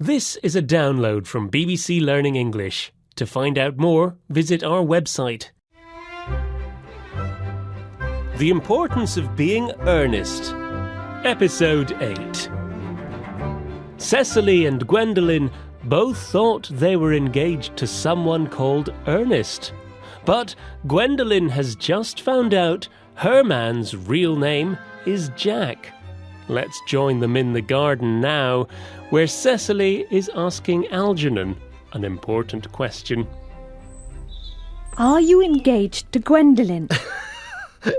This is a download from BBC Learning English. To find out more, visit our website. The Importance of Being Earnest. Episode 8. Cecily and Gwendolen both thought they were engaged to someone called Ernest. But Gwendolen has just found out her man's real name is Jack. Let's join them in the garden now, where Cecily is asking Algernon an important question. Are you engaged to Gwendolen?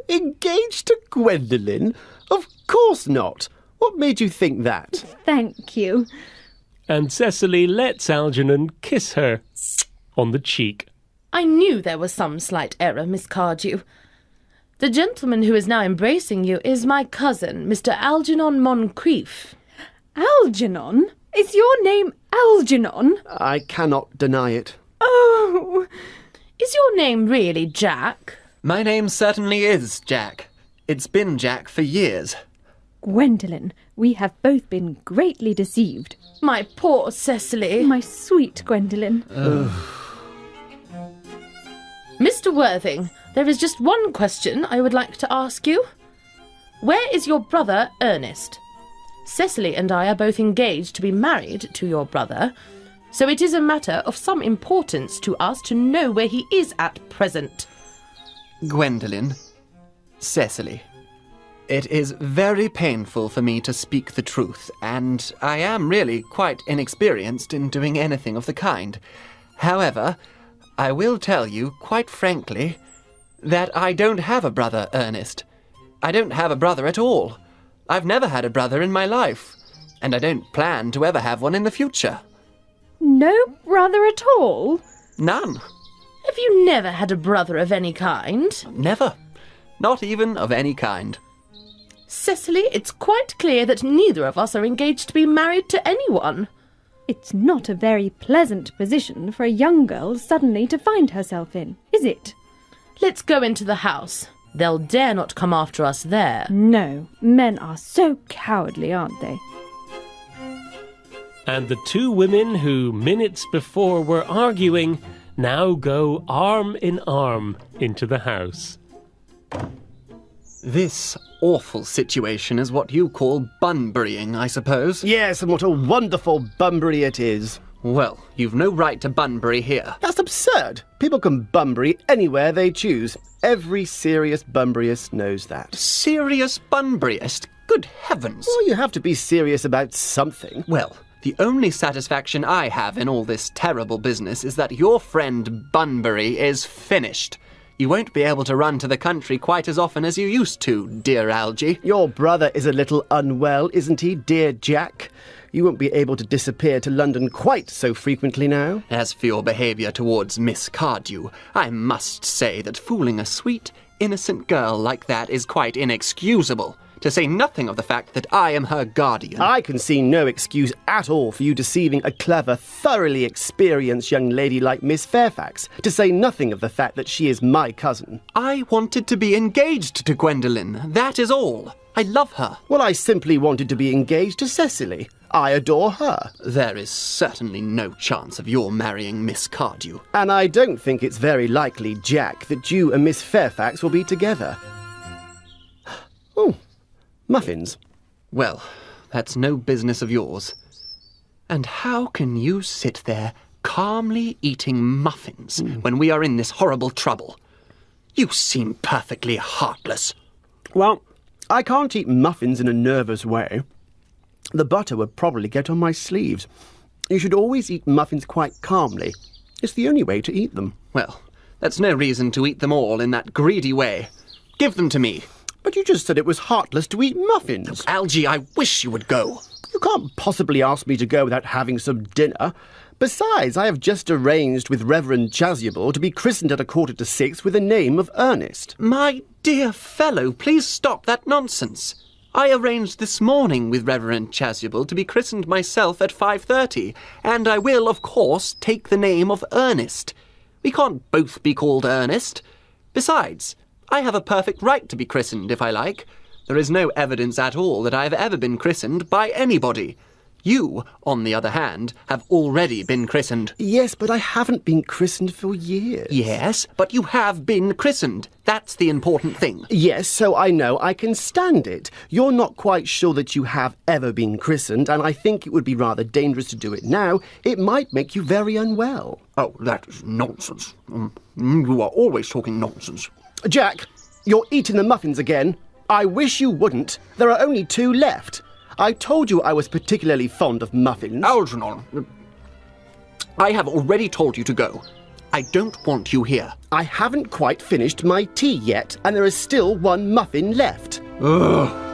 Engaged to Gwendolen? Of course not. What made you think that? Thank you. And Cecily lets Algernon kiss her on the cheek. I knew there was some slight error, Miss Cardew. The gentleman who is now embracing you is my cousin, Mr. Algernon Moncrief. Algernon? Is your name Algernon? I cannot deny it. Oh! Is your name really Jack? My name certainly is Jack. It's been Jack for years. Gwendolen, we have both been greatly deceived. My poor Cecily. My sweet Gwendolen. Mr. Worthing, there is just one question I would like to ask you. Where is your brother, Ernest? Cecily and I are both engaged to be married to your brother, so it is a matter of some importance to us to know where he is at present. Gwendolen, Cecily, it is very painful for me to speak the truth, and I am really quite inexperienced in doing anything of the kind. However, I will tell you, quite frankly, that I don't have a brother, Ernest. I don't have a brother at all. I've never had a brother in my life, and I don't plan to ever have one in the future. No brother at all? None. Have you never had a brother of any kind? Never. Not even of any kind. Cecily, it's quite clear that neither of us are engaged to be married to anyone. It's not a very pleasant position for a young girl suddenly to find herself in, is it? Let's go into the house. They'll dare not come after us there. No, men are so cowardly, aren't they? And the two women who minutes before were arguing now go arm in arm into the house. This awful situation is what you call Bunburying, I suppose? Yes, and what a wonderful Bunbury it is. Well, you've no right to Bunbury here. That's absurd. People can Bunbury anywhere they choose. Every serious Bunburyist knows that. Serious Bunburyist? Good heavens! Well, you have to be serious about something. Well, the only satisfaction I have in all this terrible business is that your friend Bunbury is finished. You won't be able to run to the country quite as often as you used to, dear Algy. Your brother is a little unwell, isn't he, dear Jack? You won't be able to disappear to London quite so frequently now. As for your behaviour towards Miss Cardew, I must say that fooling a sweet, innocent girl like that is quite inexcusable, to say nothing of the fact that I am her guardian. I can see no excuse at all for you deceiving a clever, thoroughly experienced young lady like Miss Fairfax, to say nothing of the fact that she is my cousin. I wanted to be engaged to Gwendolen, that is all. I love her. Well, I simply wanted to be engaged to Cecily. I adore her. There is certainly no chance of your marrying Miss Cardew. And I don't think it's very likely, Jack, that you and Miss Fairfax will be together. Oh, muffins. Well, that's no business of yours. And how can you sit there calmly eating muffins when we are in this horrible trouble? You seem perfectly heartless. Well, I can't eat muffins in a nervous way. The butter would probably get on my sleeves. You should always eat muffins quite calmly. It's the only way to eat them. Well, that's no reason to eat them all in that greedy way. Give them to me. But you just said it was heartless to eat muffins. Algy, I wish you would go. You can't possibly ask me to go without having some dinner. Besides, I have just arranged with Reverend to be christened at 5:45 with the name of Ernest. My dear fellow, please stop that nonsense. I arranged this morning with Reverend to be christened myself at 5:30, and I will, of course, take the name of Ernest. We can't both be called Ernest. Besides, I have a perfect right to be christened if I like. There is no evidence at all that I have ever been christened by anybody. You, on the other hand, have already been christened. Yes, but I haven't been christened for years. Yes, but you have been christened. That's the important thing. Yes, so I know I can stand it. You're not quite sure that you have ever been christened, and I think it would be rather dangerous to do it now. It might make you very unwell. Oh, that is nonsense. You are always talking nonsense. Jack, you're eating the muffins again. I wish you wouldn't. There are only 2 left. I told you I was particularly fond of muffins. Algernon, I have already told you to go. I don't want you here. I haven't quite finished my tea yet, and there is still 1 muffin left. Ugh.